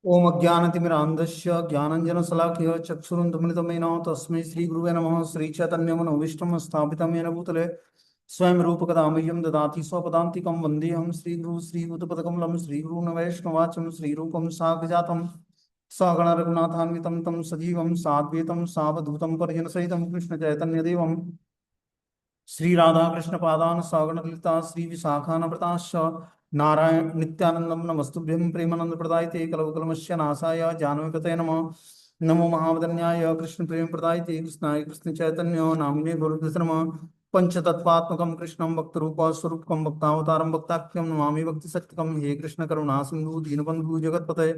ओम अज्ञानतिमिरान्धस्य ज्ञानञ्जनशलाकया चक्षुरुन्मिलितं येन तस्मै श्रीगुरुवे नमः। श्रीचैतन्यमनोभीष्टं स्थापितं येन भूतले स्वयं रूपकदा मह्यं ददाति स्वपदान्तिकं वन्देऽहं श्रीगुरु श्रीयुतपदकमलं श्रीगुरून् वैष्णवाचं श्रीरूपं साग्रजातं सगण रघुनाथान्वितं तं सजीवं साद्वैतं सावधूतं परिजनसहितं कृष्णचैतन्यदेवं श्री राधा कृष्ण पादान सागण ललिता श्री विशाखानवृताश्च नारायण नित्यानंदम नमस्तुभ्यं प्रेमानंद प्रदायते कलवकलमस्य नाशाय जानवीपते नमः। नमो महावदन्याय कृष्ण प्रेम प्रदायते कृष्णाय कृष्ण चैतन्य नामिने गुरुधर्म पंचतत्वात्मकं कृष्णं भक्तरूप स्वरूपकं भक्तावतारं भक्ताख्यं नमामि भक्ति सत्यकं। हे कृष्ण करुणा सिंधु दीनबंधु जगतपते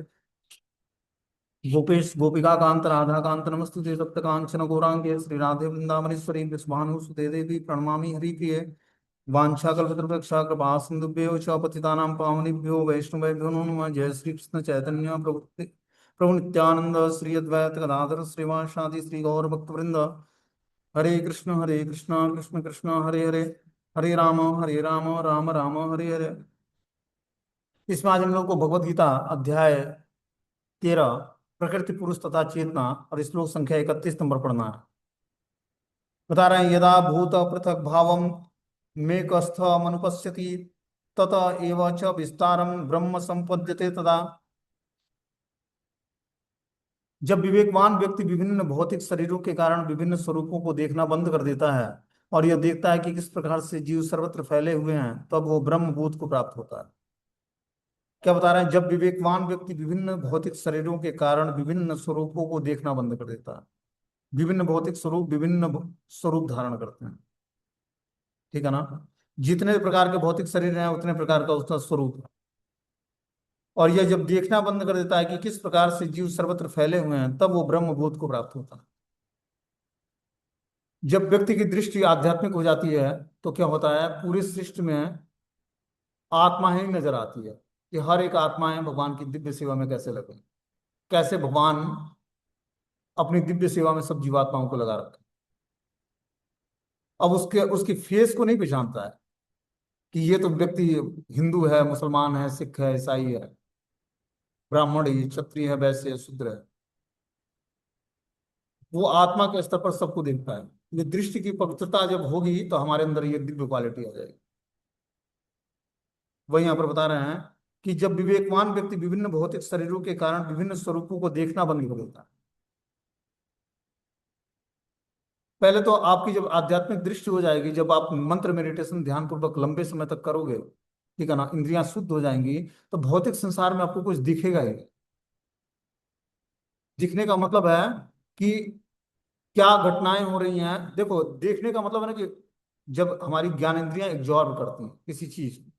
गोपेश गोपिका कांत राधा कांत नमस्तुते तप्त कांचन गौरांगे श्री राधे वृंदावनेश्वरी विस्भानुसुते देवी प्रणमामि हरिप्रिये। वाञ्छाकल्पतरुभ्यश्च कृपा सिन्धुभ्यो च पतितानां पावनेभ्यो वैष्णवेभ्यो नमो नमः। जय श्री कृष्ण चैतन्य प्रभु नित्यानंद श्री अद्वैत गदाधर श्रीवासादि श्री गौर भक्तवृंद। हरे कृष्ण कृष्ण कृष्ण हरे हरे, हरे राम राम राम हरे हरे। इसमें आज हम लोग को भगवत गीता अध्याय 13 प्रकृति पुरुष तथा चेतना और श्लोक संख्या 31 नंबर पढ़ना है। बता रहे हैं यदा भूत पृथक भावम मेकस्थ मनुपश्यति तत एव च विस्तारम ब्रह्म संपद्यते तदा। जब विवेकवान व्यक्ति विभिन्न भौतिक शरीरों के कारण विभिन्न स्वरूपों को देखना बंद कर देता है और यह देखता है कि किस प्रकार से जीव सर्वत्र फैले हुए हैं, तब वो ब्रह्म बोध को प्राप्त होता है। क्या बता रहे हैं? जब विवेकवान व्यक्ति विभिन्न भौतिक शरीरों के कारण विभिन्न स्वरूपों को देखना बंद कर देता है। विभिन्न भौतिक स्वरूप विभिन्न स्वरूप धारण करते हैं, ठीक है ना। जितने प्रकार के भौतिक शरीर हैं उतने प्रकार का उसका स्वरूप है। और यह जब देखना बंद कर देता है कि किस प्रकार से जीव सर्वत्र फैले हुए हैं, तब वो ब्रह्म बोध को प्राप्त होता है। जब व्यक्ति की दृष्टि आध्यात्मिक हो जाती है तो क्या होता है, पूरी सृष्टि में आत्मा ही नजर आती है कि हर एक आत्माएं भगवान की दिव्य सेवा में कैसे लगे, कैसे भगवान अपनी दिव्य सेवा में सब जीवात्माओं को लगा रखे। अब उसके उसकी फेस को नहीं पहचानता है कि ये तो व्यक्ति हिंदू है, मुसलमान है, सिख है, ईसाई है, ब्राह्मण है, क्षत्रिय है, वैश्य है, शूद्र है। वो आत्मा के स्तर पर सबको देखता है। ये दृष्टि की पवित्रता जब होगी तो हमारे अंदर ये दिव्य क्वालिटी आ जाएगी। वही यहाँ पर बता रहे हैं कि जब विवेकवान व्यक्ति विभिन्न भौतिक शरीरों के कारण विभिन्न स्वरूपों को देखना बंद कर देता है। पहले तो आपकी जब आध्यात्मिक दृष्टि हो जाएगी, जब आप मंत्र मेडिटेशन ध्यान पूर्वक लंबे समय तक करोगे, ठीक है ना, इंद्रियां शुद्ध हो जाएंगी, तो भौतिक संसार में आपको कुछ दिखेगा ही नहीं। दिखने का मतलब है कि क्या घटनाएं हो रही हैं। देखो, देखने का मतलब है ना कि जब हमारी ज्ञान इंद्रियां एब्जॉर्ब करती हैं किसी चीज को,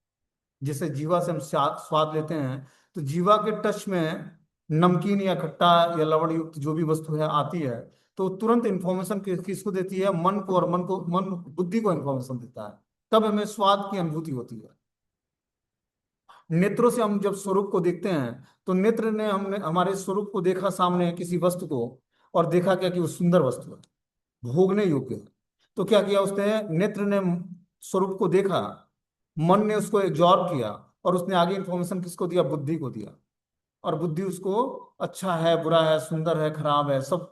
जैसे जीवा से हम स्वाद लेते हैं, तो जीवा के टच में नमकीन या खट्टा या लवण युक्त जो भी वस्तु है आती है, तो तुरंत इंफॉर्मेशन किसको देती है? मन को। और मन बुद्धि को इंफॉर्मेशन देता है, तब हमें स्वाद की अनुभूति होती है। नेत्रों से हम जब स्वरूप को देखते हैं, तो नेत्र ने हमने हमारे स्वरूप को देखा सामने किसी वस्तु को, और देखा क्या कि वो सुंदर वस्तु है, भोगने योग्य है। तो क्या किया उसने? नेत्र ने स्वरूप को देखा, मन ने उसको एब्जॉर्ब किया, और उसने आगे इंफॉर्मेशन किसको दिया? बुद्धि को दिया। और बुद्धि उसको अच्छा है, बुरा है, सुंदर है, खराब है, सब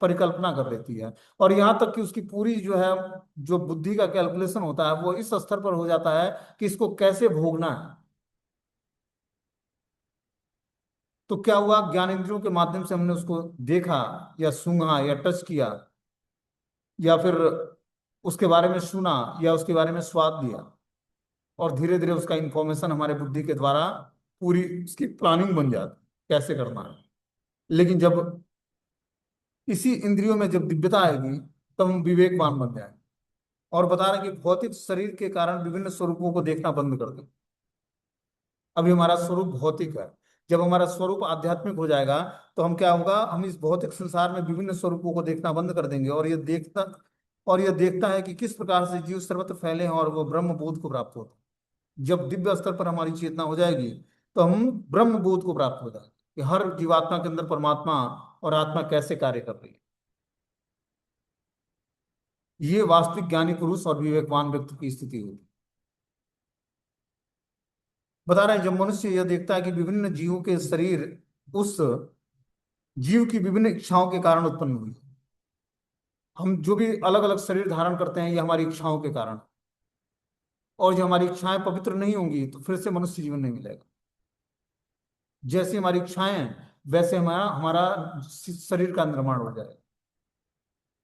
परिकल्पना कर लेती है। और यहाँ तक कि उसकी पूरी जो है, जो बुद्धि का कैलकुलेशन होता है, वो इस स्तर पर हो जाता है कि इसको कैसे भोगना है। तो क्या हुआ? ज्ञान इंद्रियों के माध्यम से हमने उसको देखा या सूंघा या टच किया, या फिर उसके बारे में सुना या उसके बारे में स्वाद लिया, और धीरे धीरे उसका इंफॉर्मेशन हमारे बुद्धि के द्वारा पूरी उसकी प्लानिंग बन जाती कैसे करना है। लेकिन जब इसी इंद्रियों में जब दिव्यता आएगी, तब हम विवेकवान बन जाएंगे। और बता रहे हैं कि भौतिक शरीर के कारण विभिन्न स्वरूपों को देखना बंद कर दें। अभी हमारा स्वरूप भौतिक है, जब हमारा स्वरूप आध्यात्मिक हो जाएगा, तो हम क्या होगा, हम इस भौतिक संसार में विभिन्न स्वरूपों को देखना बंद कर देंगे। और यह देखता है कि किस प्रकार से जीव सर्वत्र फैले हैं, और वो ब्रह्म बोध को प्राप्त होता है। जब दिव्य स्तर पर हमारी चेतना हो जाएगी, तो हम ब्रह्म बोध को प्राप्त हो जाएंगे कि हर जीवात्मा के अंदर परमात्मा और आत्मा कैसे कार्य कर रही है। ये वास्तविक ज्ञानी पुरुष और विवेकवान व्यक्ति की स्थिति होगी। बता रहे हैं जब मनुष्य यह देखता है कि विभिन्न जीवों के शरीर उस जीव की विभिन्न इच्छाओं के कारण उत्पन्न हुई। हम जो भी अलग अलग शरीर धारण करते हैं, ये हमारी इच्छाओं के कारण। और जो हमारी इच्छाएं पवित्र नहीं होंगी तो फिर से मनुष्य जीवन नहीं मिलेगा। जैसी हमारी इच्छाएं हैं, वैसे हमारा हमारा शरीर का निर्माण हो जाएगा।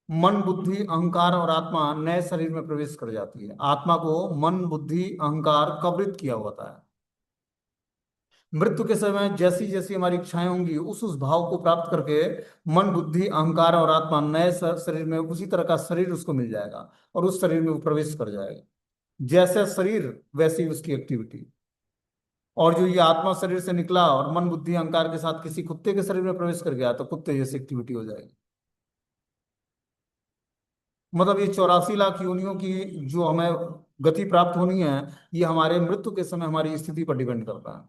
मन, बुद्धि, अहंकार और आत्मा नए शरीर में प्रवेश कर जाती है। आत्मा को मन, बुद्धि, अहंकार कवरित किया होता है। मृत्यु के समय जैसी जैसी हमारी इच्छाएं होंगी, उस भाव को प्राप्त करके मन, बुद्धि, अहंकार और आत्मा नए शरीर में उसी तरह का शरीर उसको मिल जाएगा, और उस शरीर में वो प्रवेश कर जाएगा। जैसा शरीर वैसी उसकी एक्टिविटी। और जो ये आत्मा शरीर से निकला और मन, बुद्धि, अहंकार के साथ किसी कुत्ते के शरीर में प्रवेश कर गया, तो कुत्ते जैसी एक्टिविटी हो जाएगी। मतलब ये 84 लाख योनियों की जो हमें गति प्राप्त होनी है, ये हमारे मृत्यु के समय हमारी स्थिति पर डिपेंड करता है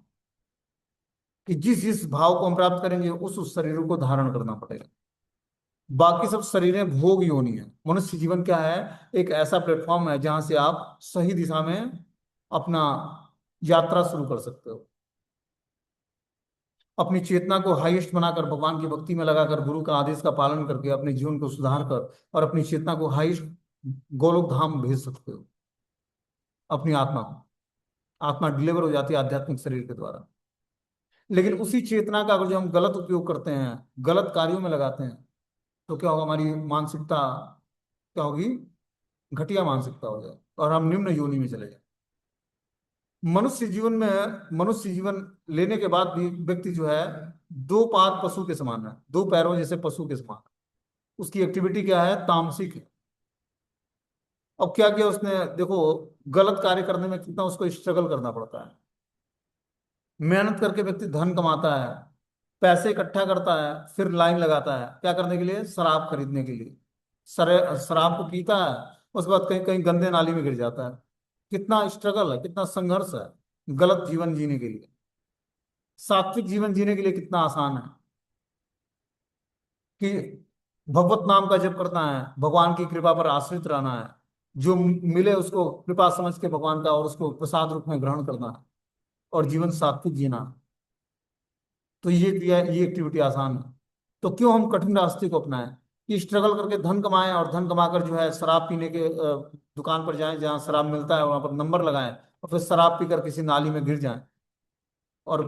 कि जिस जिस भाव को हम प्राप्त करेंगे, उस शरीरों को धारण करना पड़ेगा। बाकी सब शरीरें भोग योनि है। मनुष्य जीवन क्या है? एक ऐसा प्लेटफॉर्म है जहां से आप सही दिशा में अपना यात्रा शुरू कर सकते हो। अपनी चेतना को हाईएस्ट बनाकर, भगवान की भक्ति में लगाकर, गुरु का आदेश का पालन करके अपने जीवन को सुधार कर और अपनी चेतना को हाईएस्ट गोलोक धाम भेज सकते हो। अपनी आत्मा को, आत्मा डिलीवर हो जाती है आध्यात्मिक शरीर के द्वारा। लेकिन उसी चेतना का अगर जो हम गलत उपयोग करते हैं, गलत कार्यों में लगाते हैं, तो क्या होगा? हमारी मानसिकता क्या होगी? घटिया मानसिकता हो जाए और हम निम्न योनि में चले जाए। मनुष्य जीवन में, मनुष्य जीवन लेने के बाद भी व्यक्ति जो है, दो पाद पशु के समान है, दो पैरों जैसे पशु के समान। उसकी एक्टिविटी क्या है? तामसिक है। अब क्या किया उसने? देखो, गलत कार्य करने में कितना उसको स्ट्रगल करना पड़ता है। मेहनत करके व्यक्ति धन कमाता है, पैसे इकट्ठा करता है, फिर लाइन लगाता है क्या करने के लिए? शराब खरीदने के लिए। शराब को पीता है, उसके बाद कहीं कहीं गंदे नाली में गिर जाता है। कितना स्ट्रगल है, कितना संघर्ष है गलत जीवन जीने के लिए। सात्विक जीवन जीने के लिए कितना आसान है कि भगवत नाम का जप करना है, भगवान की कृपा पर आश्रित रहना है, जो मिले उसको कृपा समझ के भगवान का, और उसको प्रसाद रूप में ग्रहण करना है, और जीवन सात्विक जीना। तो ये एक्टिविटी आसान है। तो क्यों हम कठिन रास्ते को अपनाएं कि स्ट्रगल करके धन कमाएं, और धन कमाकर जो है शराब पीने के दुकान पर जाएं जहां शराब मिलता है, वहां पर नंबर लगाएं, और फिर शराब पीकर किसी नाली में गिर जाएं और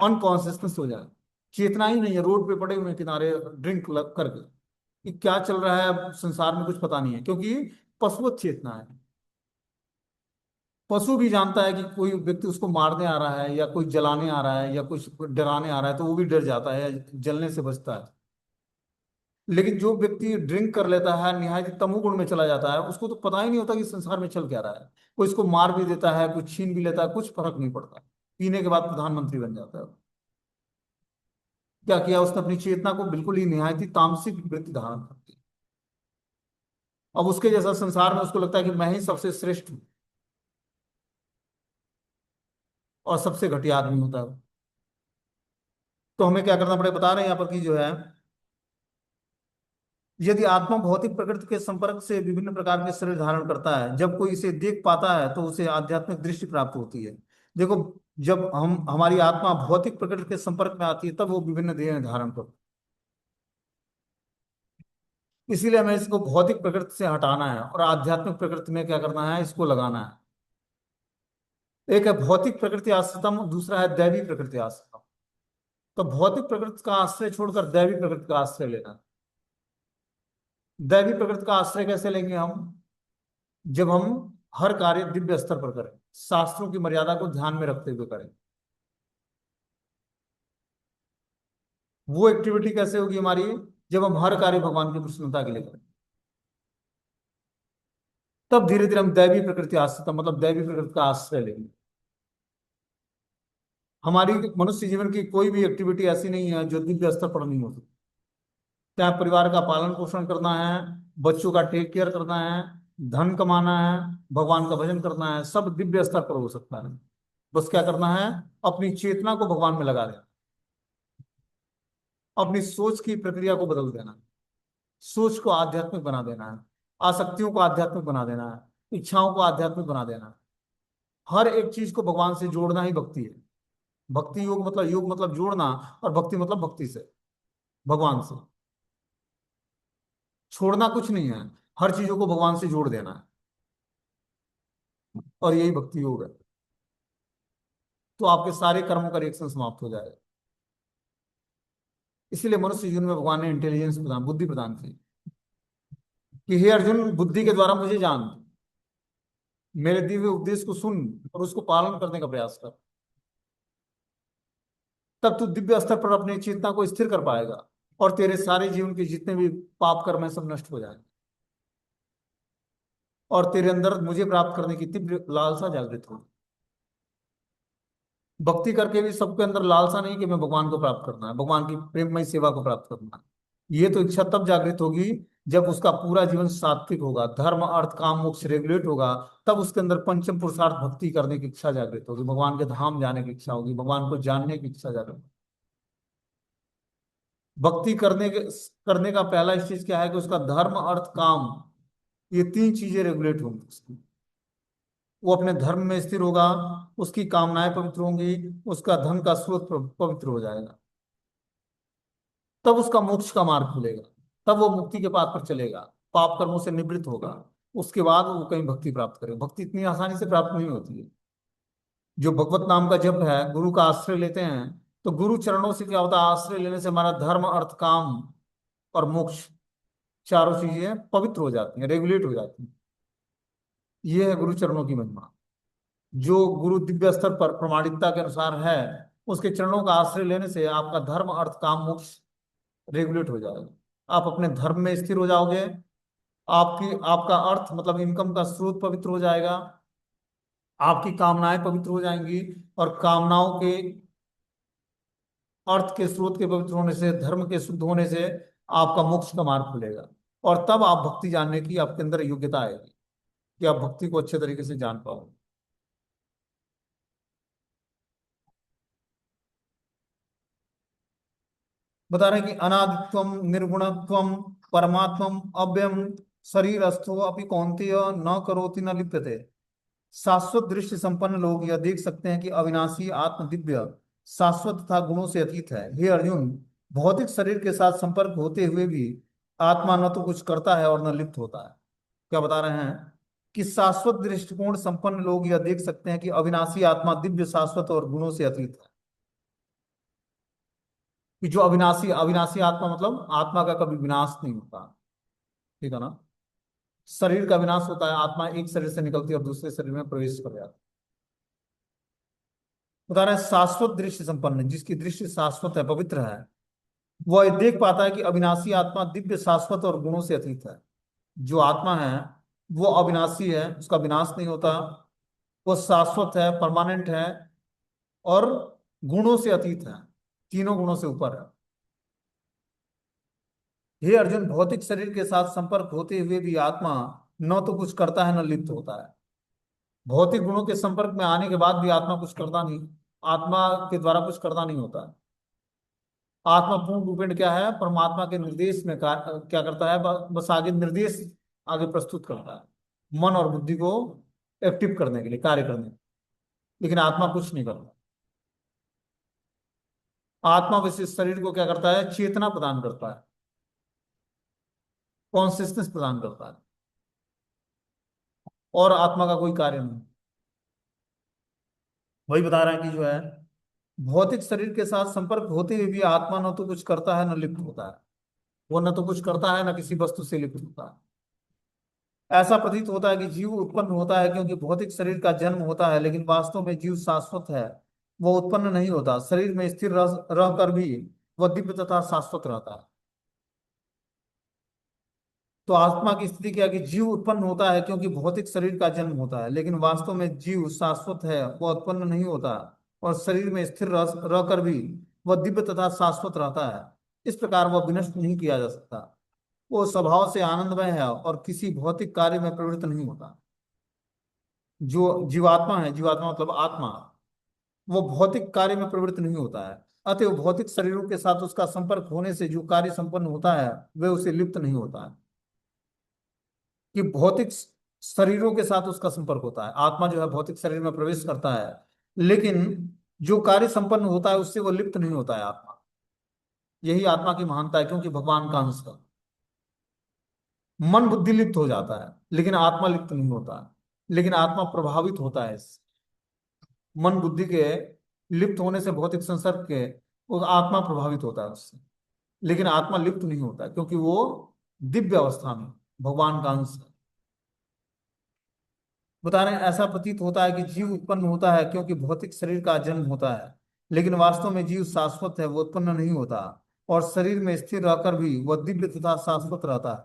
अनकॉन्शियसनेस हो जाए। चेतना ही नहीं है, रोड पे पड़े हुए हैं किनारे ड्रिंक करके कि क्या चल रहा है अब संसार में कुछ पता नहीं है, क्योंकि पशुवत चेतना है। पशु भी जानता है कि कोई व्यक्ति उसको मारने आ रहा है, या कोई जलाने आ रहा है, या कुछ डराने आ रहा है, तो वो भी डर जाता है, जलने से बचता है। लेकिन जो व्यक्ति ड्रिंक कर लेता है, निहायत तमोगुण में चला जाता है, उसको तो पता ही नहीं होता कि संसार में चल क्या रहा है। कोई इसको मार भी देता है, कुछ छीन भी लेता है, कुछ फर्क नहीं पड़ता। पीने के बाद प्रधानमंत्री बन जाता है। क्या किया उसने? अपनी चेतना को बिल्कुल ही निहायत ही तामसिक वृत्ति धारण कर दी। अब उसके जैसा संसार में उसको लगता है कि मैं ही सबसे श्रेष्ठ हूँ, और सबसे घटिया आदमी होता है। तो हमें क्या करना पड़ेगा? बता रहे हैं यहाँ पर कि जो है, यदि आत्मा भौतिक प्रकृति के संपर्क से विभिन्न प्रकार के शरीर धारण करता है, जब कोई इसे देख पाता है तो उसे आध्यात्मिक दृष्टि प्राप्त होती है। देखो, जब हम हमारी आत्मा भौतिक प्रकृति के संपर्क में आती है, तब वो विभिन्न देह धारण करती है। इसीलिए हमें इसको भौतिक प्रकृति से हटाना है, और आध्यात्मिक प्रकृति में क्या करना है? इसको लगाना है। एक है भौतिक प्रकृति आश्रितम, दूसरा है दैवी प्रकृति आश्रितम। तो भौतिक प्रकृति का आश्रय छोड़कर दैवी प्रकृति का आश्रय लेना। दैवी प्रकृति का आश्रय कैसे लेंगे हम? जब हम हर कार्य दिव्य स्तर पर करें, शास्त्रों की मर्यादा को ध्यान में रखते हुए करें। वो एक्टिविटी कैसे होगी हमारी? जब हम हर कार्य भगवान की प्रसन्नता के लिए करें, तब धीरे धीरे हम दैवी प्रकृति आश्रित, मतलब दैवी प्रकृति का आश्रय लेंगे। हमारी मनुष्य जीवन की कोई भी एक्टिविटी ऐसी नहीं है जो दिव्य स्तर पर नहीं हो सकती। चाहे परिवार का पालन पोषण करना है, बच्चों का टेक केयर करना है, धन कमाना है, भगवान का भजन करना है, सब दिव्य स्तर पर हो सकता है। बस क्या करना है? अपनी चेतना को भगवान में लगा देना, अपनी सोच की प्रक्रिया को बदल देना, सोच को आध्यात्मिक बना देना है, आसक्तियों को आध्यात्मिक बना देना है, इच्छाओं को आध्यात्मिक बना देना है। हर एक चीज को भगवान से जोड़ना ही भक्ति है। भक्ति योग मतलब जोड़ना, और भक्ति मतलब भक्ति से, भगवान से। छोड़ना कुछ नहीं है, हर चीजों को भगवान से जोड़ देना है, और यही भक्ति योग है। तो आपके सारे कर्मों का रिएक्शन समाप्त हो जाएगा। इसीलिए मनुष्य जीवन में भगवान ने इंटेलिजेंस प्रदान, बुद्धि प्रदान की, कि हे अर्जुन, बुद्धि के द्वारा मुझे जान, मेरे दिए हुए उपदेश को सुन और उसको पालन करने का प्रयास कर। तब तू दिव्य स्तर पर अपनी चेतना को स्थिर कर पाएगा, और तेरे सारे जीवन के जितने भी पाप कर्म है सब नष्ट हो जाएंगे, और तेरे अंदर मुझे प्राप्त करने की तीव्र लालसा जागृत होगी। भक्ति करके भी सबके अंदर लालसा नहीं कि मैं भगवान को प्राप्त करना है, भगवान की प्रेममय सेवा को प्राप्त करना है। ये तो इच्छा तब जागृत होगी जब उसका पूरा जीवन सात्विक होगा, धर्म अर्थ काम मोक्ष रेगुलेट होगा। तब उसके अंदर पंचम पुरुषार्थ भक्ति करने की इच्छा जागृत होगी, भगवान के धाम जाने की इच्छा होगी, भगवान को जानने की इच्छा जागृत होगी। भक्ति करने का पहला स्टेज क्या है कि उसका धर्म अर्थ काम, ये तीन चीजें रेगुलेट होंगी उसकी। वो अपने धर्म में स्थिर होगा, उसकी कामनाएं पवित्र होंगी, उसका धन का स्रोत पवित्र हो जाएगा। तब उसका मोक्ष का मार्ग खुलेगा, तब वो मुक्ति के पाथ पर चलेगा, पाप कर्मों से निवृत्त होगा। उसके बाद वो कहीं भक्ति प्राप्त करेगा। भक्ति इतनी आसानी से प्राप्त नहीं होती है। जो भगवत नाम का जप है, गुरु का आश्रय लेते हैं, तो गुरु चरणों से क्या होता है, आश्रय लेने से हमारा धर्म अर्थ काम और मोक्ष, चारों चीजें पवित्र हो जाती हैं, रेगुलेट हो जाती हैं। ये है गुरु चरणों की महिमा। जो गुरु दिव्य स्तर पर प्रमाणिकता के अनुसार है, उसके चरणों का आश्रय लेने से आपका धर्म अर्थ काम मोक्ष रेगुलेट हो जाएगा। आप अपने धर्म में स्थिर हो जाओगे, आपकी आपका अर्थ मतलब इनकम का स्रोत पवित्र हो जाएगा, आपकी कामनाएं पवित्र हो जाएंगी, और कामनाओं के अर्थ के स्रोत के पवित्र होने से, धर्म के शुद्ध होने से आपका मोक्ष का मार्ग खुलेगा। और तब आप भक्ति जानने की आपके अंदर योग्यता आएगी, कि आप भक्ति को अच्छे तरीके से जान पाओ। बता रहे हैं कि अनादित्वम निर्गुणत्वम परमात्मम अव्ययम शरीरस्थो अपि कौन्तेय न करोति न लिप्यते। शाश्वत दृष्टि संपन्न लोग यह देख सकते हैं कि अविनाशी आत्म दिव्य शाश्वत तथा गुणों से अतीत है। हे अर्जुन, भौतिक शरीर के साथ संपर्क होते हुए भी आत्मा न तो कुछ करता है और न लिप्त होता है। क्या बता रहे हैं कि शाश्वत दृष्टिकोण संपन्न लोग यह देख सकते हैं कि अविनाशी आत्मा दिव्य शाश्वत और गुणों से अतीत है। कि जो अविनाशी, अविनाशी आत्मा मतलब आत्मा का कभी विनाश नहीं होता। ठीक है ना। शरीर का विनाश होता है, आत्मा एक शरीर से निकलती है और दूसरे शरीर में प्रवेश कर जाती है। बता रहे हैं शाश्वत दृष्टि संपन्न, जिसकी दृष्टि शाश्वत है, पवित्र है, वह ये देख पाता है कि अविनाशी आत्मा दिव्य शाश्वत और गुणों से अतीत है। जो आत्मा है वो अविनाशी है, उसका विनाश नहीं होता, वो शाश्वत है, परमानेंट है, और गुणों से अतीत है, तीनों गुणों से ऊपर है। हे अर्जुन, भौतिक शरीर के साथ संपर्क होते हुए भी आत्मा न तो कुछ करता है न लिप्त होता है। भौतिक गुणों के संपर्क में आने के बाद भी आत्मा कुछ करता नहीं, आत्मा के द्वारा कुछ करना नहीं होता। आत्मा पूर्ण रूपेण क्या है, परमात्मा के निर्देश में क्या करता है, बस आगे निर्देश आगे प्रस्तुत करता है, मन और बुद्धि को एक्टिव करने के लिए, कार्य करने के लिए। लेकिन आत्मा कुछ नहीं करता। आत्मा बस इस शरीर को क्या करता है, चेतना प्रदान करता है, कॉन्सियसनेस प्रदान करता है, और आत्मा का कोई कार्य नहीं। वही बता रहे हैं कि जो है, भौतिक शरीर के साथ संपर्क होते हुए भी आत्मा न तो कुछ करता है न लिप्त होता है। वो न तो कुछ करता है न किसी वस्तु से लिप्त होता है। ऐसा प्रतीत होता है कि जीव उत्पन्न होता है क्योंकि भौतिक शरीर का जन्म होता है, लेकिन वास्तव में जीव शाश्वत है, वो उत्पन्न नहीं होता। शरीर में स्थिर रहकर भी वह दिव्य तथा शाश्वत रहता है। तो आत्मा की स्थिति क्या है कि जीव उत्पन्न होता है क्योंकि भौतिक शरीर का जन्म होता है, लेकिन वास्तव में जीव शाश्वत है, वह उत्पन्न नहीं होता, और शरीर में स्थिर रहकर भी वह दिव्य तथा शाश्वत रहता है। इस प्रकार वह विनष्ट नहीं किया जा सकता। वो स्वभाव से आनंदमय है और किसी भौतिक कार्य में प्रवृत्त नहीं होता। जो जीवात्मा है, जीवात्मा मतलब आत्मा, वो भौतिक कार्य में प्रवृत्त नहीं होता है। अतएव भौतिक शरीरों के साथ उसका संपर्क होने से जो कार्य संपन्न होता है, वह उसे लिप्त नहीं होता है। कि भौतिक शरीरों के साथ उसका संपर्क होता है, आत्मा जो है भौतिक शरीर में प्रवेश करता है, लेकिन जो कार्य संपन्न होता है उससे वो लिप्त नहीं होता है आत्मा। यही आत्मा की महानता है, क्योंकि भगवान का अंश है। मन बुद्धि लिप्त हो जाता है लेकिन आत्मा लिप्त नहीं होता है, लेकिन आत्मा प्रभावित होता है इससे। मन बुद्धि के लिप्त होने से, भौतिक संसर्ग के, वो आत्मा प्रभावित होता है उससे, लेकिन आत्मा लिप्त नहीं होता है, क्योंकि वो दिव्य अवस्था में भगवान का अंश है। बता रहे हैं ऐसा प्रतीत होता है कि जीव उत्पन्न होता है क्योंकि भौतिक शरीर का जन्म होता है, लेकिन वास्तव में जीव शाश्वत है, वो उत्पन्न नहीं होता, और शरीर में स्थिर रहकर भी वह दिव्य तथा शाश्वत रहता है।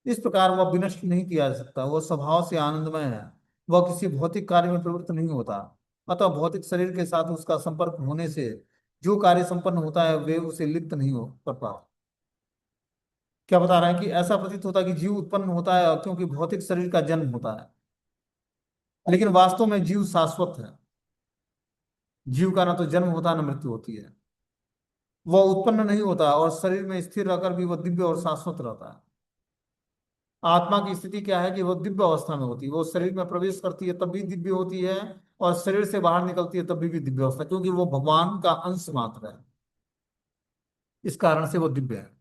इस प्रकार वह विनष्ट नहीं किया जा सकता, वह स्वभाव से आनंदमय है। वह किसी भौतिक कार्य में प्रवृत्त नहीं होता। अतः भौतिक शरीर के साथ उसका संपर्क होने से जो कार्य संपन्न होता है वे उसे लिप्त नहीं हो कर पाते। क्या बता रहे हैं कि ऐसा प्रतीत होता है कि जीव उत्पन्न होता है क्योंकि भौतिक शरीर का जन्म होता है, लेकिन वास्तव में जीव शाश्वत है। जीव का ना तो जन्म होता है ना मृत्यु होती है। वह उत्पन्न नहीं होता और शरीर में स्थिर रहकर भी वह दिव्य और शाश्वत रहता है। आत्मा की स्थिति क्या है कि वो दिव्य अवस्था में होती है। वो शरीर में प्रवेश करती है तब भी दिव्य होती है, और शरीर से बाहर निकलती है तब भी दिव्य अवस्था, क्योंकि वो भगवान का अंश मात्र है। इस कारण से वो दिव्य है।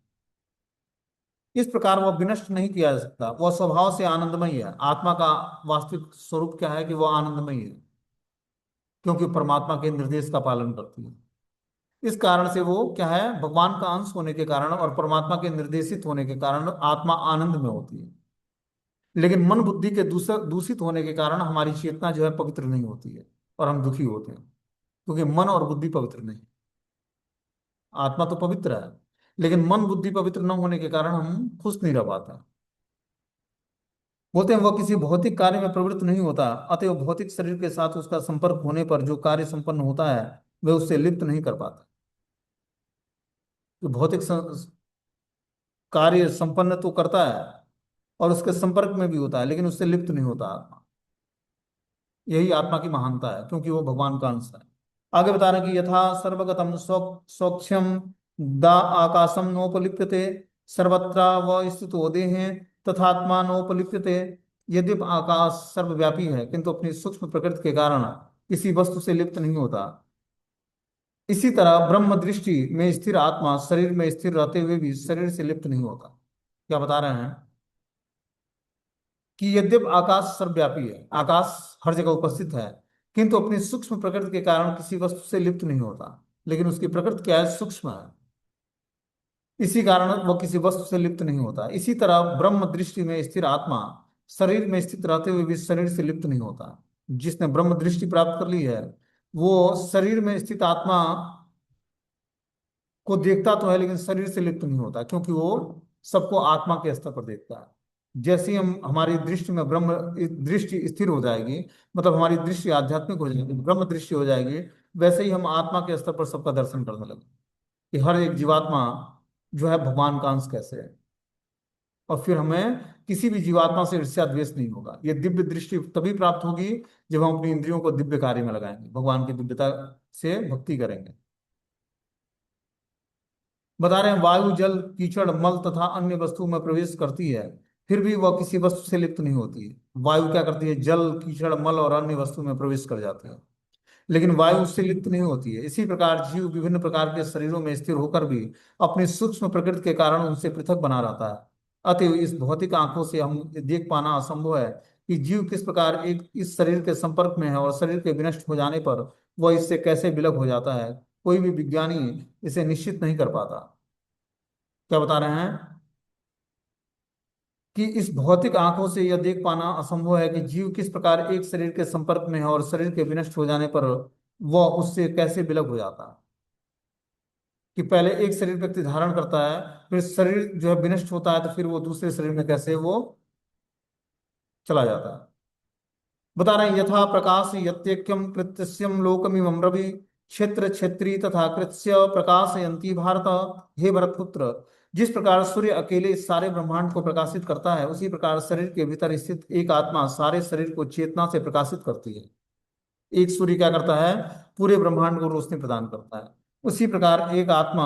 इस प्रकार वह विनष्ट नहीं किया जा सकता, वह स्वभाव से आनंदमय है। आत्मा का वास्तविक स्वरूप क्या है कि वह आनंदमय है, क्योंकि परमात्मा के निर्देश का पालन करती है। इस कारण से वो क्या है, भगवान का अंश होने के कारण और परमात्मा के निर्देशित होने के कारण आत्मा आनंद में होती है। लेकिन मन बुद्धि के दूषित होने के कारण हमारी चेतना जो है पवित्र नहीं होती है, और हम दुखी होते हैं, क्योंकि मन और बुद्धि पवित्र नहीं। आत्मा तो पवित्र है, लेकिन मन बुद्धि पवित्र न होने के कारण हम खुश नहीं रह पाते। बोलते हैं वह किसी भौतिक कार्य में प्रवृत्त नहीं होता, अतएव भौतिक शरीर के साथ उसका संपर्क होने पर जो कार्य संपन्न होता है वह उससे लिप्त नहीं कर पाता। तो भौतिक कार्य संपन्न तो करता है और उसके संपर्क में भी होता है, लेकिन उससे लिप्त नहीं होता आत्मा। यही आत्मा की महानता है, क्योंकि वो भगवान का अंश है। आगे बता रहे हैं कि यथा सर्वगतम सौक्ष्यम दा आकाशम नोपलिप्यते सर्वत्र व स्थितो देहे तथात्मा नोपलिप्यते। यद्यपि आकाश सर्वव्यापी है किंतु अपनी सूक्ष्म प्रकृति के कारण किसी वस्तु से लिप्त नहीं होता, इसी तरह ब्रह्म दृष्टि में स्थिर आत्मा शरीर में स्थिर रहते हुए भी शरीर से लिप्त नहीं होता। क्या बता रहे हैं कि यद्यपि आकाश सर्वव्यापी है, आकाश हर जगह उपस्थित है, किंतु अपनी सूक्ष्म प्रकृति के कारण किसी वस्तु से लिप्त नहीं होता। लेकिन उसकी प्रकृति क्या है, सूक्ष्म है, इसी कारण वह किसी वस्तु से लिप्त नहीं होता। इसी तरह ब्रह्म दृष्टि में स्थिर आत्मा शरीर में स्थित रहते हुए भी शरीर से लिप्त नहीं होता। जिसने ब्रह्म दृष्टि प्राप्त कर ली है वो शरीर में स्थित आत्मा को देखता तो है, लेकिन शरीर से लिप्त नहीं होता, क्योंकि वो सबको आत्मा के स्तर पर देखता है। जैसे ही हम हमारी दृष्टि में ब्रह्म दृष्टि स्थिर हो जाएगी, मतलब हमारी दृष्टि आध्यात्मिक हो जाएगी, ब्रह्म दृष्टि हो जाएगी, वैसे ही हम आत्मा के स्तर पर सबका दर्शन करने लगे कि हर एक जीवात्मा जो है भगवान का अंश कैसे है। और फिर हमें किसी भी जीवात्मा से ईर्ष्या द्वेष नहीं होगा। ये दिव्य दृष्टि तभी प्राप्त होगी जब हम अपनी इंद्रियों को दिव्य कार्य में लगाएंगे, भगवान की दिव्यता से भक्ति करेंगे। बता रहे हैं वायु जल कीचड़ मल तथा अन्य वस्तुओं में प्रवेश करती है, फिर भी वह किसी वस्तु से लिप्त नहीं होती है। वायु क्या करती है, जल कीचड़ मल और अन्य वस्तु में प्रवेश कर जाते हैं, लेकिन वायु उससे लिप्त नहीं होती है। इसी प्रकार जीव विभिन्न प्रकार के शरीरों में स्थिर होकर भी अपनी सूक्ष्म प्रकृति के कारण उनसे पृथक बना रहता है। अतएव इस भौतिक आंखों से हम देख पाना असंभव है कि जीव किस प्रकार एक इस शरीर के संपर्क में है, और शरीर के विनष्ट हो जाने पर वह इससे कैसे विलग हो जाता है। कोई भी विज्ञानी इसे निश्चित नहीं कर पाता। क्या बता रहे हैं कि इस भौतिक आंखों से यह देख पाना असंभव है कि जीव किस प्रकार एक शरीर के संपर्क में है, और शरीर के विनष्ट हो जाने पर वह उससे कैसे विलग हो जाता है। कि पहले एक शरीर व्यक्ति धारण करता है, फिर शरीर जो है विनष्ट होता है, तो फिर वो दूसरे शरीर में कैसे वो चला जाता है। बता रहे हैं यथा प्रकाश यत्यक्यम कृत्यस्यम लोकमिमं रवि क्षेत्र क्षेत्री तथा कृत्य प्रकाशयन्ति भारत। हे भरतपुत्र, जिस प्रकार सूर्य अकेले इस सारे ब्रह्मांड को प्रकाशित करता है, उसी प्रकार शरीर के भीतर स्थित एक आत्मा सारे शरीर को चेतना से प्रकाशित करती है। एक सूर्य क्या करता है, पूरे ब्रह्मांड को रोशनी प्रदान करता है। उसी प्रकार एक आत्मा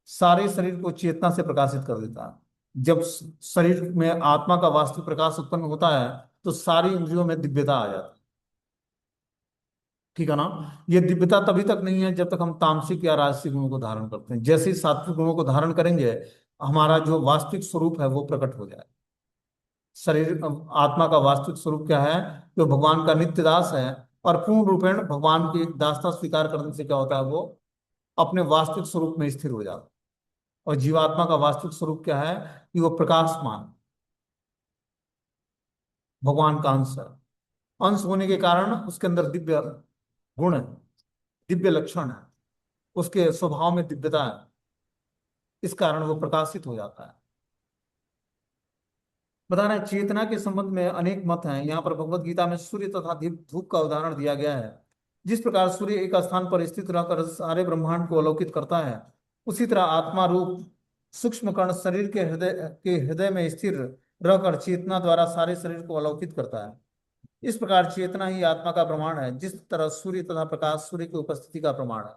सारे शरीर को चेतना से प्रकाशित कर देता है। जब शरीर में आत्मा का वास्तविक प्रकाश उत्पन्न होता है तो सारी इंद्रियों में दिव्यता आ जाती है। ठीक है ना। ये दिव्यता तभी तक नहीं है जब तक हम तामसिक या राजसिक गुणों को धारण करते हैं। जैसे ही सात्विक गुणों को धारण करेंगे, हमारा जो वास्तविक स्वरूप है वो प्रकट हो जाए। शरीर, आत्मा का वास्तविक स्वरूप क्या है? जो भगवान का नित्य दास है। और पूर्ण रूपेण भगवान की दासता स्वीकार करने से क्या होता है? वो अपने वास्तविक स्वरूप में स्थिर हो जाता है। और जीवात्मा का वास्तविक स्वरूप क्या है? कि वो प्रकाशमान भगवान का अंश है। अंश होने के कारण उसके अंदर दिव्य गुण है, दिव्य लक्षण है, उसके स्वभाव में दिव्यता है। इस कारण वो प्रकाशित हो जाता है। बता रहे हैं, चेतना के संबंध में अनेक मत हैं। यहाँ पर भगवत गीता में सूर्य तथा धूप का उदाहरण दिया गया है। जिस प्रकार सूर्य एक स्थान पर स्थित रहकर सारे ब्रह्मांड को अवलोकित करता है, उसी तरह आत्मा रूप सूक्ष्म कण शरीर के हृदय में स्थिर रहकर चेतना द्वारा सारे शरीर को अवलोकित करता है। इस प्रकार चेतना ही आत्मा का प्रमाण है, जिस तरह सूर्य तथा प्रकाश सूर्य की उपस्थिति का प्रमाण है।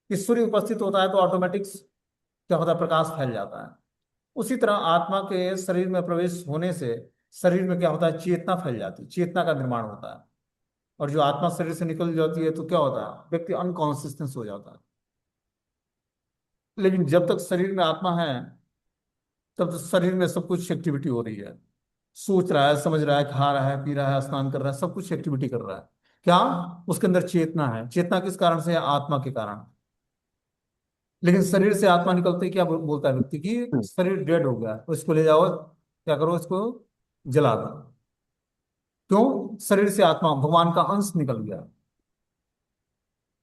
कि सूर्य उपस्थित होता है तो ऑटोमेटिक क्या होता है? प्रकाश फैल जाता है। उसी तरह आत्मा के शरीर में प्रवेश होने से शरीर में क्या होता है? चेतना फैल जाती है, चेतना का निर्माण होता है। और जो आत्मा शरीर से निकल जाती है तो क्या होता है? व्यक्ति अनकॉन्सियसनेस हो जाता है। लेकिन जब तक शरीर में आत्मा है, तब तक शरीर में सब कुछ एक्टिविटी हो रही है। सोच रहा है, समझ रहा है, खा रहा है, पी रहा है, स्नान कर रहा है, सब कुछ एक्टिविटी कर रहा है। क्या? उसके अंदर चेतना है। चेतना किस कारण से है? आत्मा के कारण। लेकिन शरीर से आत्मा निकलते ही क्या बोलता है व्यक्ति कि शरीर डेड हो गया, तो इसको ले जाओ, क्या करो, इसको जला दो। क्यों? शरीर से आत्मा भगवान का अंश निकल गया।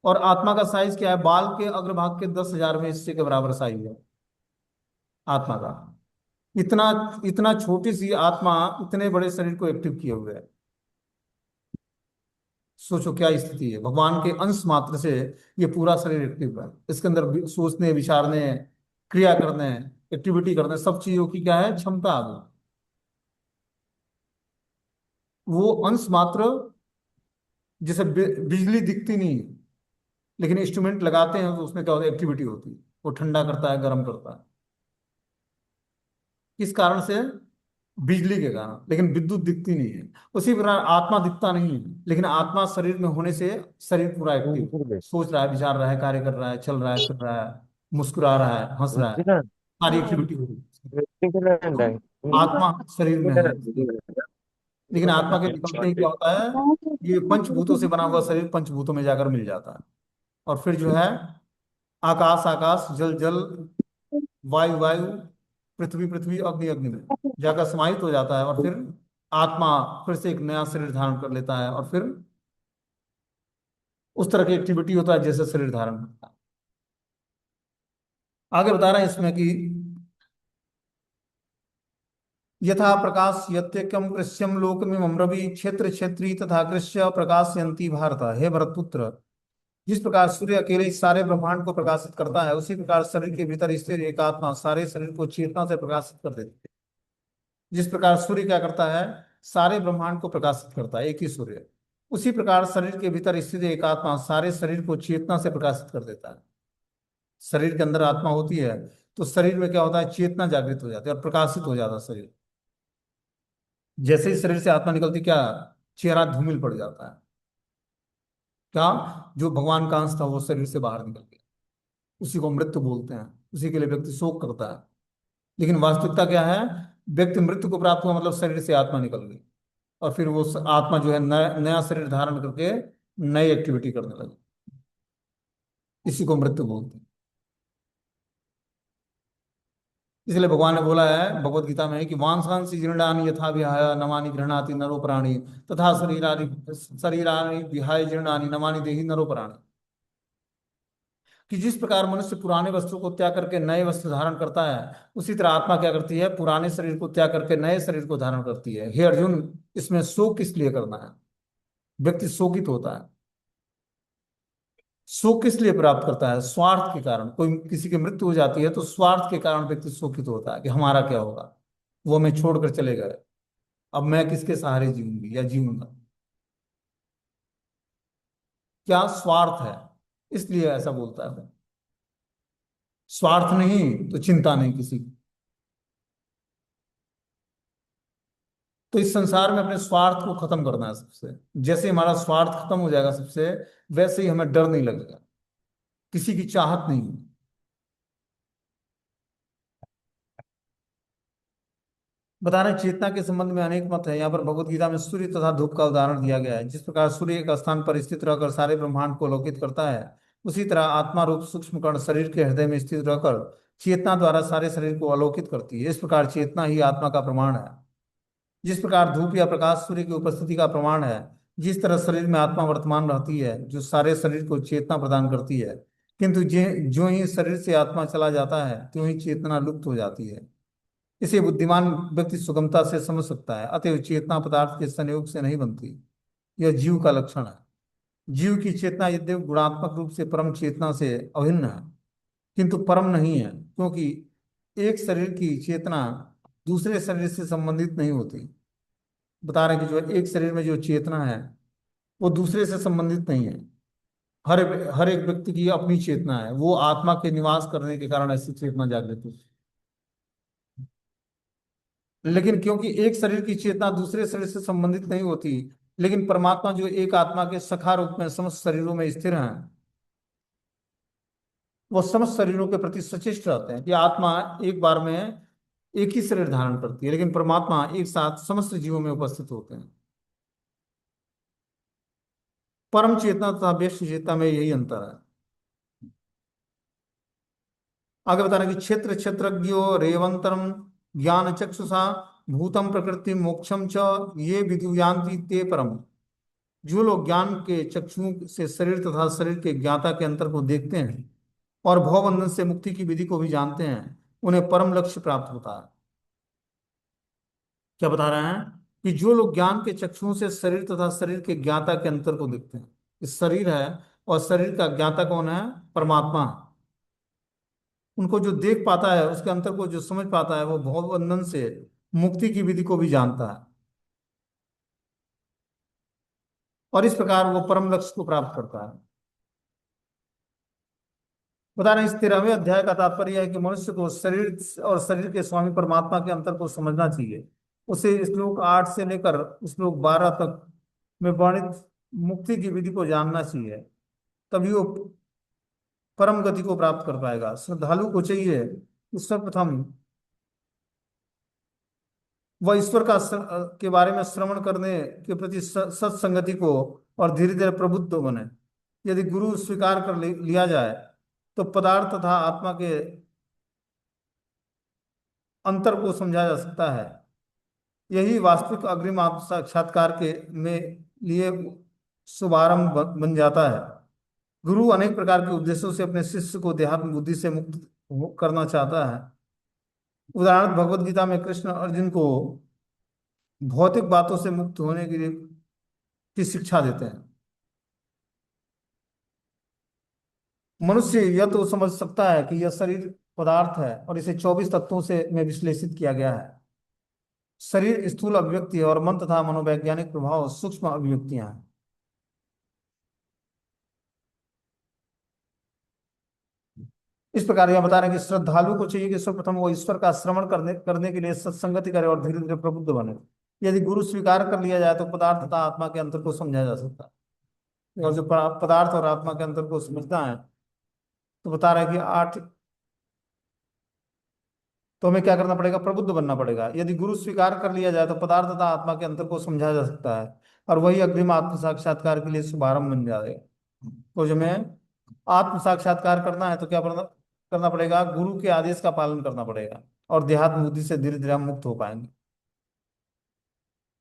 और आत्मा का साइज क्या है? बाल के अग्रभाग के 10,000वें हिस्से के बराबर साइज है आत्मा का। इतना इतना छोटी सी आत्मा इतने बड़े शरीर को एक्टिव किए हुए है। सोचो क्या स्थिति है। भगवान के अंश मात्र से ये पूरा शरीर एक्टिव है। इसके अंदर सोचने, विचारने, क्रिया करने, एक्टिविटी करने, सब चीजों की क्या है? क्षमता आ गई। वो अंश मात्र, जैसे बिजली दिखती नहीं है, लेकिन इंस्ट्रूमेंट लगाते हैं तो उसमें क्या होता है? एक्टिविटी होती है। वो ठंडा करता है, गर्म करता है। किस कारण से? बिजली के कारण। लेकिन विद्युत दिखती नहीं है। उसी प्रकार आत्मा दिखता नहीं है, लेकिन आत्मा शरीर में होने से शरीर पूरा एक्टिव, सोच रहा है, विचार रहा है, कार्य कर रहा है, चल रहा है, फिर रहा है, मुस्कुरा रहा है, हंस रहा है, सारी एक्टिविटी हो रही है। तो आत्मा शरीर में है। लेकिन आत्मा के निकलते ही क्या होता है? ये पंचभूतों से बना हुआ शरीर पंचभूतों में जाकर मिल जाता है। और फिर जो है, आकाश आकाश, जल जल, वायु वायु, पृथ्वी पृथ्वी, अग्नि अग्नि में जाकर समाहित हो जाता है। और फिर आत्मा फिर से एक नया शरीर धारण कर लेता है, और फिर उस तरह की एक्टिविटी होता है जैसे शरीर धारण करता है। आगे बता रहे हैं इसमें कि यथा प्रकाश यत्यकम कृष्यम लोकमिमं रवि क्षेत्र क्षेत्री तथा कृष्य प्रकाशयन्ति भारत। हे भरतपुत्र, जिस प्रकार सूर्य अकेले इस सारे ब्रह्मांड को प्रकाशित करता है, उसी प्रकार शरीर के भीतर स्थिर एक आत्मा सारे शरीर को चेतना से प्रकाशित कर देती है। जिस प्रकार सूर्य क्या करता है? सारे ब्रह्मांड को प्रकाशित करता है, एक ही सूर्य। उसी प्रकार शरीर के भीतर स्थित एक आत्मा सारे शरीर को चेतना से प्रकाशित कर देता है। शरीर के अंदर आत्मा होती है तो शरीर में क्या होता है? चेतना जागृत हो जाती है और प्रकाशित हो जाता है शरीर। जैसे ही शरीर से आत्मा निकलती, क्या? चेहरा धूमिल पड़ जाता है। क्या? जो भगवान का अंश था वो शरीर से बाहर निकल गया। उसी को मृत्यु बोलते हैं। उसी के लिए व्यक्ति शोक करता है। लेकिन वास्तविकता क्या है? व्यक्ति मृत्यु को प्राप्त हुआ मतलब शरीर से आत्मा निकल गई। और फिर वो आत्मा जो है नया नया शरीर धारण करके नई एक्टिविटी करने लगी। इसी को मृत्यु बोलते हैं। इसलिए भगवान ने बोला है भगवत गीता में कि वांसांसि जीर्णानि यथा विहाय नवानि गृह्णाति नरो प्राणी तथा शरीरानि शरीरानि विहाय जीर्णानि नवानि देहि नरो प्राणी। कि जिस प्रकार मनुष्य पुराने वस्त्रों को त्याग करके नए वस्त्र धारण करता है, उसी तरह आत्मा क्या करती है? पुराने शरीर को त्याग करके नए शरीर को धारण करती है। हे अर्जुन, इसमें शोक किस लिए करना है? व्यक्ति शोकित होता है। सुख किस लिए प्राप्त करता है? स्वार्थ के कारण। कोई किसी की मृत्यु हो जाती है तो स्वार्थ के कारण व्यक्ति शोकित होता है कि हमारा क्या होगा, वो हमें छोड़कर चले गए, अब मैं किसके सहारे जीऊंगी या जीऊंगा। क्या? स्वार्थ है, इसलिए ऐसा बोलता है। स्वार्थ नहीं तो चिंता नहीं किसी की। तो इस संसार में अपने स्वार्थ को खत्म करना है सबसे। जैसे हमारा स्वार्थ खत्म हो जाएगा सबसे, वैसे ही हमें डर नहीं लगेगा, किसी की चाहत नहीं। बता रहे हैं, चेतना के संबंध में अनेक मत है। यहाँ पर भगवत गीता में सूर्य तथा धूप का उदाहरण दिया गया है। जिस प्रकार सूर्य एक स्थान पर स्थित रहकर सारे ब्रह्मांड को अवलोकित करता है, उसी तरह आत्मा रूप सूक्ष्म कण शरीर के हृदय में स्थित रहकर चेतना द्वारा सारे शरीर को अवलोकित करती है। इस प्रकार चेतना ही आत्मा का प्रमाण है। जिस प्रकार धूप या प्रकाश सूर्य की उपस्थिति का प्रमाण है, जिस तरह शरीर में आत्मा वर्तमान रहती है जो सारे शरीर को चेतना प्रदान करती है, किंतु जो ही शरीर से आत्मा चला जाता है त्यों ही चेतना लुप्त हो जाती है। इसे बुद्धिमान व्यक्ति सुगमता से समझ सकता है। अतएव चेतना पदार्थ के संयोग से नहीं बनती, यह जीव का लक्षण है। जीव की चेतना यद्यपि गुणात्मक रूप से परम चेतना से अभिन्न है, किंतु परम नहीं है, क्योंकि एक शरीर की चेतना दूसरे शरीर से संबंधित नहीं होती। बता रहे हैं कि जो एक शरीर में जो चेतना है वो दूसरे से संबंधित नहीं है। हर हर एक व्यक्ति की अपनी चेतना है, वो आत्मा के निवास करने के कारण ऐसी चेतना जागृत होती है। लेकिन क्योंकि एक शरीर की चेतना दूसरे शरीर से संबंधित नहीं होती, लेकिन परमात्मा जो एक आत्मा के सखा रूप में समस्त शरीरों में स्थिर हैं, वो समस्त शरीरों के प्रति सचेष्ट रहते हैं कि आत्मा एक बार में एक ही शरीर धारण करती है, लेकिन परमात्मा एक साथ समस्त जीवों में उपस्थित होते हैं। परम चेतना तथा व्यष्ट चेतना में यही अंतर है। आगे बता रहे हैं कि क्षेत्र क्षेत्रज्ञो रेवंतरम ज्ञान चक्षुषा भूतम प्रकृति मोक्षम च ये विदुयान्ति ते परम। जो लोग ज्ञान के चक्षुओं से शरीर तथा शरीर के ज्ञाता के अंतर को देखते हैं और भवबंधन से मुक्ति की विधि को भी जानते हैं, उन्हें परम लक्ष्य प्राप्त होता है। क्या बता रहे हैं कि जो लोग ज्ञान के चक्षुओं से शरीर तथा शरीर के ज्ञाता के अंतर को देखते हैं, इस शरीर है और शरीर का ज्ञाता कौन है? परमात्मा है। उनको जो देख पाता है, उसके अंतर को जो समझ पाता है, वो भवबंधन से मुक्ति की विधि को भी जानता है, और इस प्रकार वो परम लक्ष्य को प्राप्त करता है। बता रहे हैं, इस 13वें अध्याय का तात्पर्य है कि मनुष्य को शरीर और शरीर के स्वामी परमात्मा के अंतर को समझना चाहिए। उसे श्लोक 8 से लेकर श्लोक 12 तक में वर्णित मुक्ति की विधि को जानना चाहिए, तभी वो परम गति को प्राप्त कर पाएगा। श्रद्धालु को चाहिए कि सर्वप्रथम वह ईश्वर का के बारे में श्रवण करने के प्रति सत्संगति को और धीरे धीरे प्रबुद्ध बने। यदि गुरु स्वीकार कर लिया जाए तो पदार्थ तथा आत्मा के अंतर को समझा जा सकता है। यही वास्तविक अग्रिम आत्म साक्षात्कार के में लिए शुभारंभ बन जाता है। गुरु अनेक प्रकार के उद्देश्यों से अपने शिष्य को देहात्म बुद्धि से मुक्त करना चाहता है। उदाहरण भगवत गीता में कृष्ण अर्जुन को भौतिक बातों से मुक्त होने के लिए की शिक्षा देते हैं। मनुष्य यह तो समझ सकता है कि यह शरीर पदार्थ है और इसे 24 तत्वों से में विश्लेषित किया गया है। शरीर स्थूल अभिव्यक्ति है और मन तथा मनोवैज्ञानिक प्रभाव सूक्ष्म अभिव्यक्तियां हैं। इस प्रकार यह बता रहे हैं कि श्रद्धालु को चाहिए कि सर्वप्रथम वो ईश्वर का श्रवण करने के लिए सत्संगति करे और धीरे धीरे प्रबुद्ध बने। यदि गुरु स्वीकार कर लिया जाए तो पदार्थ तथा आत्मा के अंतर को समझा जा सकता है। और जो पदार्थ और आत्मा के अंतर को समझना है, तो बता रहा है कि 8, तो हमें क्या करना पड़ेगा? प्रबुद्ध बनना पड़ेगा। यदि गुरु स्वीकार कर लिया जाए तो पदार्थ तथा आत्मा के अंतर को समझा जा सकता है, और वही अग्रिम आत्म साक्षात्कार के लिए शुभारंभ बन जाएगा। तो जो हमें आत्म साक्षात्कार करना है तो क्या करना करना पड़ेगा? गुरु के आदेश का पालन करना पड़ेगा, और देहात्म बुद्धि से धीरे धीरे हम मुक्त हो पाएंगे।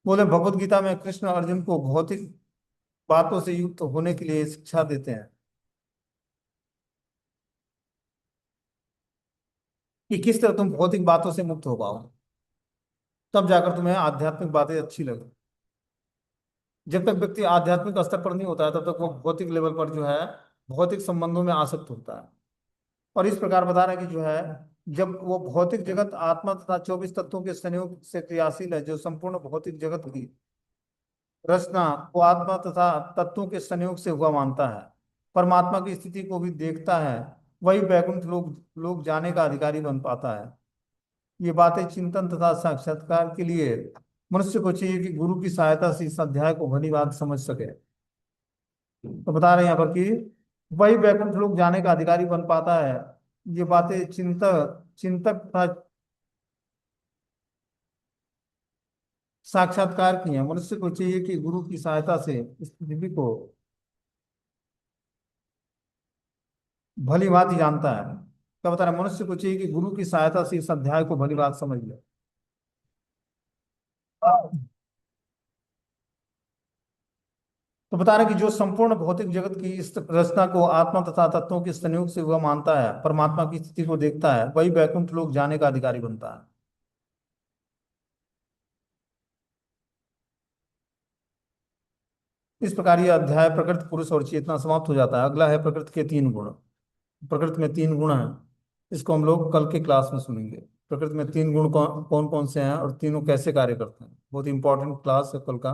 बोले भगवत गीता में कृष्ण अर्जुन को भौतिक बातों से युक्त होने के लिए शिक्षा देते हैं कि किस तरह तुम भौतिक बातों से मुक्त हो पाओ, तब जाकर तुम्हें आध्यात्मिक बातें अच्छी लगे। जब तक व्यक्ति आध्यात्मिक स्तर पर नहीं होता है, तब तक वो भौतिक लेवल पर जो है भौतिक संबंधों में आसक्त होता है। और इस प्रकार बता रहे हैं कि जो है, जब वो भौतिक जगत आत्मा तथा 24 तत्वों के संयोग से क्रियाशील है, जो संपूर्ण भौतिक जगत की रचना वो आत्मा तथा तत्वों के संयोग से हुआ मानता है, परमात्मा की स्थिति को भी देखता है, वही वैकुंठ लोग जाने का अधिकारी बन पाता है। ये बातें चिंतन तथा साक्षात्कार के लिए मनुष्य को चाहिए कि गुरु की सहायता से इस अध्याय को भली बात समझ सके। तो बता रहे हैं यहाँ पर कि वही वैकुंठ लोक जाने का अधिकारी बन पाता है। ये बातें चिंतक चिंतक तथा साक्षात्कार की है। मनुष्य को चाहिए कि गुरु की सहायता से इस पृथ्वी को भली भांति जानता है। क्या बता रहा है? मनुष्य को चाहिए कि गुरु की सहायता से इस अध्याय को भली बात समझ ले। तो बता रहे हैं कि जो संपूर्ण भौतिक जगत की इस रचना को आत्मा तथा तत्वों के संयोग से वह मानता है, परमात्मा की स्थिति को देखता है, वही वैकुंठ लोक जाने का अधिकारी बनता है। इस प्रकार यह अध्याय प्रकृति, पुरुष और चेतना समाप्त हो जाता है। अगला है प्रकृति के तीन गुण। प्रकृति में तीन गुण हैं, इसको हम लोग कल के क्लास में सुनेंगे। प्रकृति में तीन गुण कौन कौन कौन से हैं और तीनों कैसे कार्य करते हैं। बहुत इंपॉर्टेंट क्लास है कल का।